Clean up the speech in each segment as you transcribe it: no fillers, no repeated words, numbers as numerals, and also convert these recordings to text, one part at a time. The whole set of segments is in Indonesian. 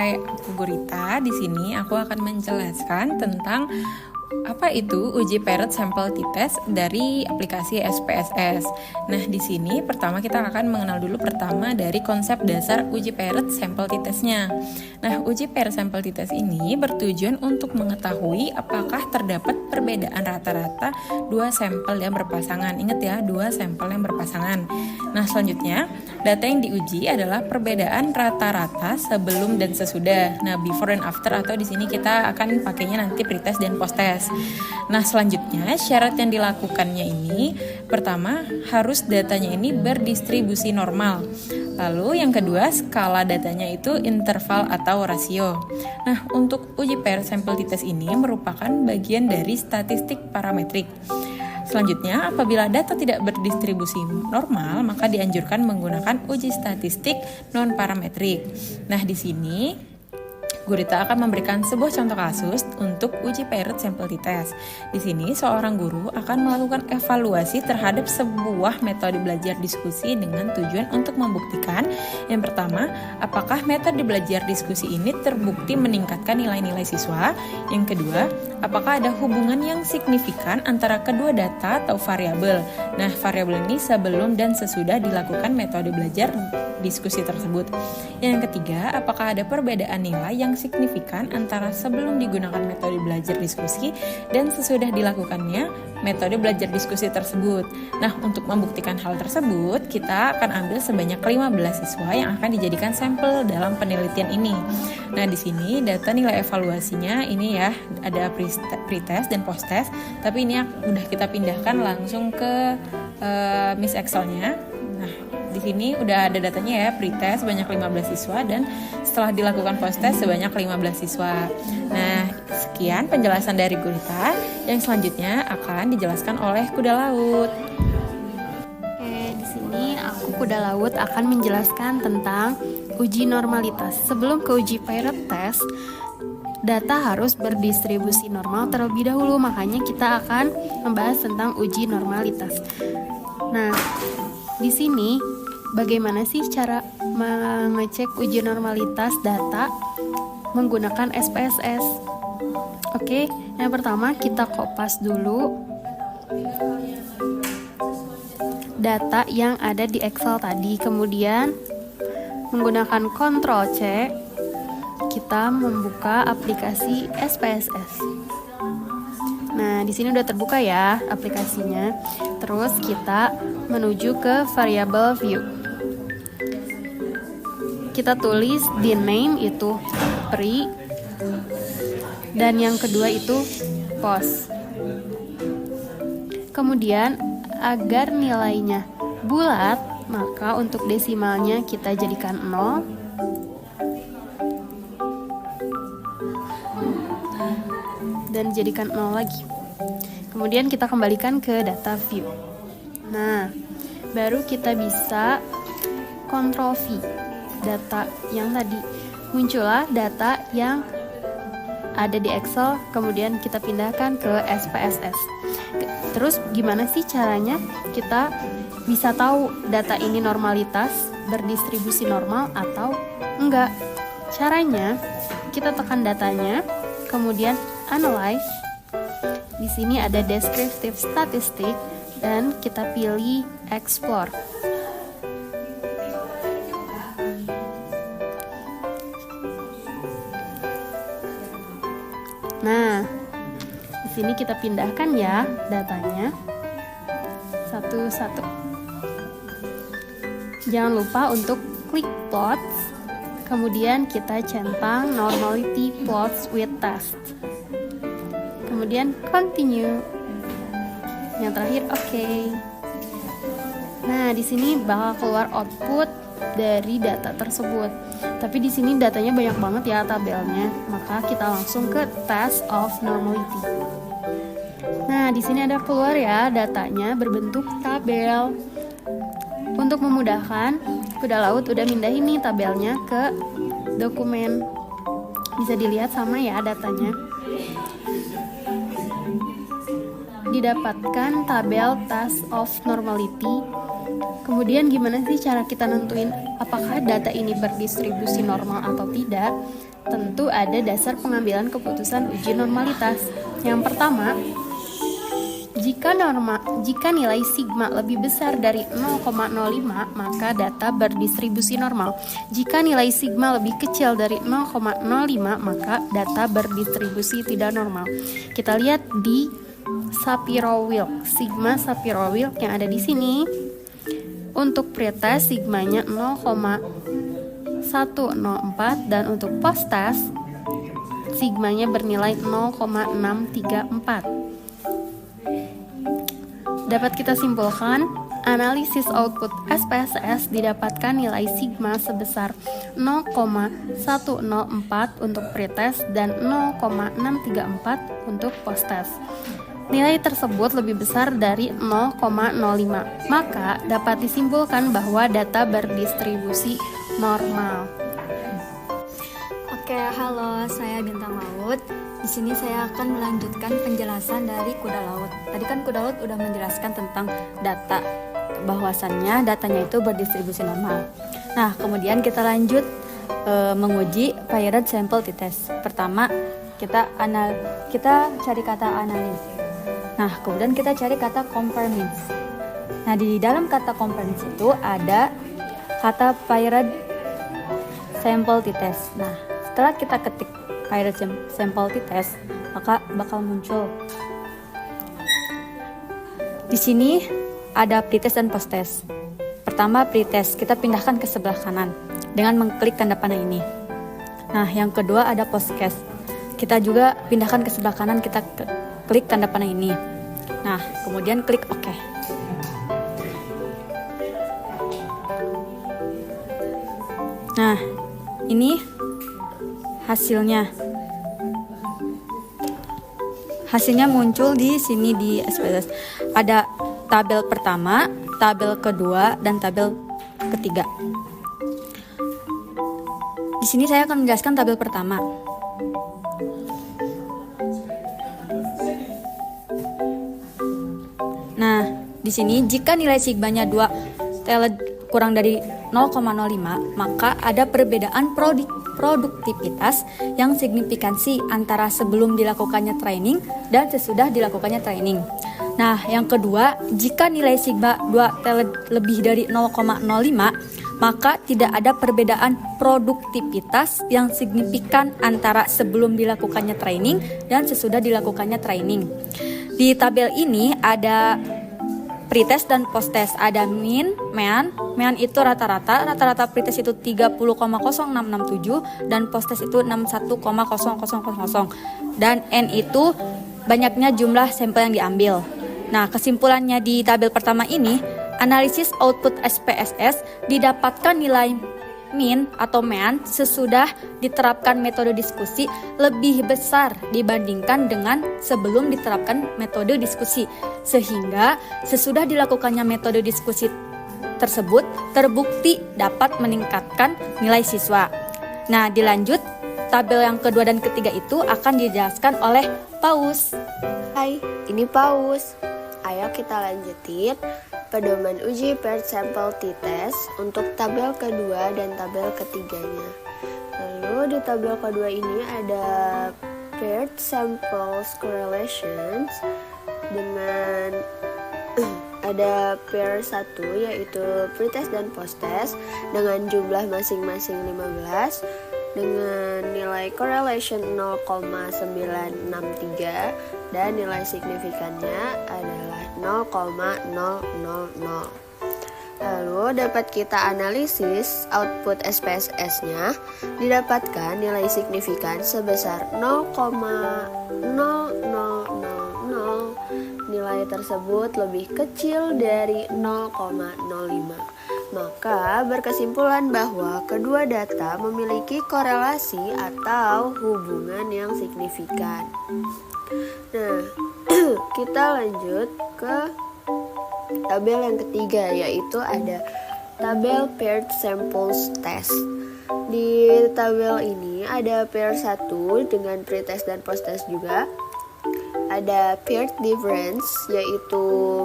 Hai, aku Gurita. Di sini aku akan menjelaskan tentang apa itu uji Paired Sample T-Test dari aplikasi SPSS. Nah, di sini pertama kita akan mengenal dulu pertama dari konsep dasar uji Paired Sample T-Test-nya. Nah, uji Paired Sample T-Test ini bertujuan untuk mengetahui apakah terdapat perbedaan rata-rata dua sampel yang berpasangan. Ingat ya, dua sampel yang berpasangan. Nah, selanjutnya data yang diuji adalah perbedaan rata-rata sebelum dan sesudah. Nah, before and after, atau di sini kita akan pakainya nanti pretest dan posttest. Nah, selanjutnya syarat yang dilakukannya ini pertama harus datanya ini berdistribusi normal. Lalu yang kedua, skala datanya itu interval atau rasio. Nah, untuk uji Paired Sample T-Test ini merupakan bagian dari statistik parametrik. Selanjutnya, apabila data tidak berdistribusi normal, maka dianjurkan menggunakan uji statistik non-parametrik. Nah, di sini Gurita akan memberikan sebuah contoh kasus untuk uji Paired Sample T-Test. Di sini, seorang guru akan melakukan evaluasi terhadap sebuah metode belajar diskusi dengan tujuan untuk membuktikan yang pertama, apakah metode belajar diskusi ini terbukti meningkatkan nilai-nilai siswa. Yang kedua, apakah ada hubungan yang signifikan antara kedua data atau variabel. Nah, variabel ini sebelum dan sesudah dilakukan metode belajar diskusi tersebut. Yang ketiga, apakah ada perbedaan nilai yang signifikan antara sebelum digunakan metode belajar diskusi dan sesudah dilakukannya metode belajar diskusi tersebut. Nah, untuk membuktikan hal tersebut, kita akan ambil sebanyak 15 siswa yang akan dijadikan sampel dalam penelitian ini. Nah, di sini data nilai evaluasinya ini ya, ada pretest dan posttest, tapi ini udah kita pindahkan langsung ke Miss Excel-nya. Nah, di sini udah ada datanya ya, pretest sebanyak 15 siswa dan setelah dilakukan posttest sebanyak 15 siswa. Nah, sekian penjelasan dari Gurita. Yang selanjutnya akan dijelaskan oleh Kuda Laut. Di sini aku Kuda Laut akan menjelaskan tentang uji normalitas. Sebelum ke uji Paired Test, data harus berdistribusi normal terlebih dahulu, makanya kita akan membahas tentang uji normalitas. Nah, di sini bagaimana sih cara mengecek uji normalitas data menggunakan SPSS? Oke, yang pertama kita kopas dulu data yang ada di Excel tadi. Kemudian menggunakan Ctrl C, kita membuka aplikasi SPSS. Nah, di sini udah terbuka ya aplikasinya. Terus kita menuju ke variable view. Kita tulis di name itu pre dan yang kedua itu post. Kemudian agar nilainya bulat, maka untuk desimalnya kita jadikan 0. Dan jadikan 0 lagi. Kemudian kita kembalikan ke data view. Nah, baru kita bisa Ctrl V data yang tadi. Muncullah data yang ada di Excel, kemudian kita pindahkan ke SPSS. Terus gimana sih caranya kita bisa tahu data ini normalitas, berdistribusi normal atau enggak? Caranya kita tekan datanya, kemudian analyze. Di sini ada descriptive statistic dan kita pilih explore. Nah, di sini kita pindahkan ya datanya satu-satu. Jangan lupa untuk klik plots, kemudian kita centang normality plots with test. Kemudian continue. Yang terakhir oke. Nah, di sini bakal keluar output dari data tersebut. Tapi di sini datanya banyak banget ya tabelnya. Maka kita langsung ke test of normality. Nah, di sini ada keluar ya datanya berbentuk tabel. Untuk memudahkan, Kuda Laut udah mindahin nih tabelnya ke dokumen. Bisa dilihat sama ya datanya. Didapatkan tabel task of normality. Kemudian gimana sih cara kita nentuin apakah data ini berdistribusi normal atau tidak? tentu ada dasar pengambilan keputusan uji normalitas. Yang pertama, jika nilai sigma lebih besar dari 0,05, maka data berdistribusi normal. Jika nilai sigma lebih kecil dari 0,05, maka data berdistribusi tidak normal. Kita lihat di Shapiro-Wilk, sigma Shapiro-Wilk yang ada di sini. Untuk pretest sigmanya 0,104 dan untuk post-test sigmanya bernilai 0,634. Dapat kita simpulkan, analisis output SPSS didapatkan nilai sigma sebesar 0,104 untuk pretest dan 0,634 untuk posttest. Nilai tersebut lebih besar dari 0,05, maka dapat disimpulkan bahwa data berdistribusi normal. Oke, halo, saya Bintang Laut. Di sini saya akan melanjutkan penjelasan dari kuda laut. Tadi kan kuda laut udah menjelaskan tentang data, bahwasannya datanya itu berdistribusi normal. Nah, kemudian kita lanjut menguji paired sample t-test. Pertama, kita cari kata analysis. Nah, kemudian kita cari kata compare-means. Nah, di dalam kata compare-means itu ada kata paired sample t-test. Nah, setelah kita ketik paired sample t-test, maka bakal muncul di sini ada pretest dan posttest. Pertama pretest, kita pindahkan ke sebelah kanan dengan mengklik tanda panah ini. Nah, yang kedua ada postcast, kita juga pindahkan ke sebelah kanan, kita klik tanda panah ini. Nah, kemudian klik OK. Nah, ini hasilnya muncul di sini di SPSS. Ada tabel pertama, tabel kedua, dan tabel ketiga. Di sini saya akan menjelaskan tabel pertama. Nah, di sini jika nilai sigmanya 2 kurang dari 0,05, maka ada perbedaan produktivitas yang signifikansi antara sebelum dilakukannya training dan sesudah dilakukannya training. Nah, yang kedua, jika nilai sigma 2 lebih dari 0,05, maka tidak ada perbedaan produktivitas yang signifikan antara sebelum dilakukannya training dan sesudah dilakukannya training. Di tabel ini ada pretest dan posttest, ada mean itu rata-rata pretest itu 30,0667 dan posttest itu 61,0000 dan N itu banyaknya jumlah sampel yang diambil. Nah, kesimpulannya di tabel pertama ini, analisis output SPSS didapatkan nilai mean atau mean sesudah diterapkan metode diskusi lebih besar dibandingkan dengan sebelum diterapkan metode diskusi, sehingga sesudah dilakukannya metode diskusi tersebut terbukti dapat meningkatkan nilai siswa. Nah, dilanjut tabel yang kedua dan ketiga itu akan dijelaskan oleh Paus. Hai, ini Paus. Ayo kita lanjutin pedoman uji paired sample t-test untuk tabel kedua dan tabel ketiganya. Lalu di tabel kedua ini ada paired samples correlations dengan ada pair 1 yaitu pretest dan posttest dengan jumlah masing-masing 15 dengan nilai correlation 0,963 dan nilai signifikannya adalah 0,000. Lalu dapat kita analisis output SPSS-nya, didapatkan nilai signifikan sebesar 0,0000. Nilai tersebut lebih kecil dari 0,05. Maka berkesimpulan bahwa kedua data memiliki korelasi atau hubungan yang signifikan. Nah, kita lanjut ke tabel yang ketiga, yaitu ada tabel paired samples test. Di tabel ini ada pair 1 dengan pretest dan posttest juga. Ada paired difference yaitu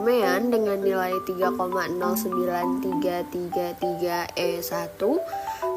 mean dengan nilai 3,09333E1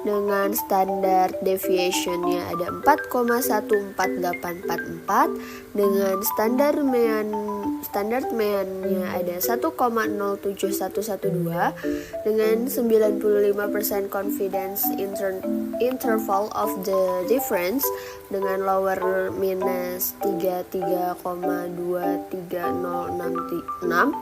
dengan standar deviation-nya ada 4,14844, dengan standar mean-nya ada 1,07112, dengan 95% confidence interval of the difference, dengan lower minus 33,23066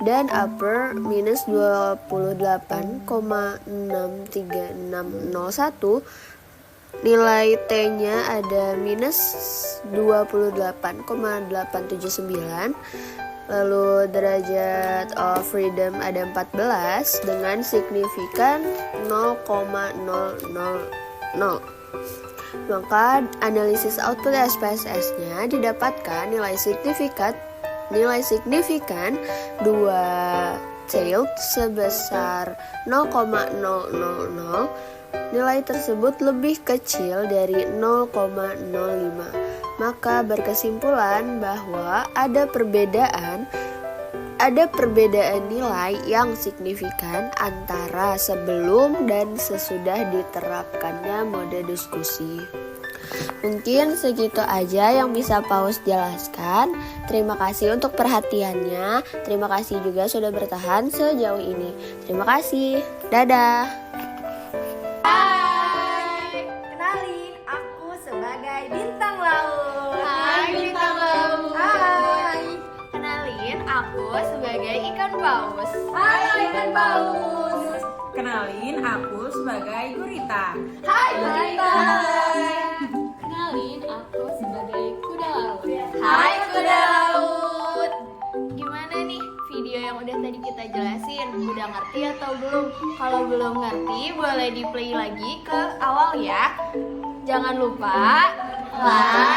dan upper minus 28,63601. Nilai T-nya ada minus 28,879. Lalu derajat of freedom ada 14 dengan signifikan 0,000. Maka analisis output SPSS-nya didapatkan nilai signifikan 2 tailed sebesar 0,000. Nilai tersebut lebih kecil dari 0,05. Maka berkesimpulan bahwa ada perbedaan nilai yang signifikan antara sebelum dan sesudah diterapkannya mode diskusi. Mungkin segitu aja yang bisa Paus jelaskan. Terima kasih untuk perhatiannya. Terima kasih juga sudah bertahan sejauh ini. Terima kasih. Dadah. Kenalin, aku sebagai bintang laut. Hai bintang laut. Hai. Kenalin, aku sebagai ikan paus. Hai ikan paus. Kenalin, aku sebagai gurita. Hai gurita. Kenalin, aku sebagai kuda laut. Hai kuda laut. Gimana nih video yang udah tadi kita jelasin? Udah ngerti atau belum? Kalau belum ngerti, boleh di play lagi ke awal ya. Jangan lupa like,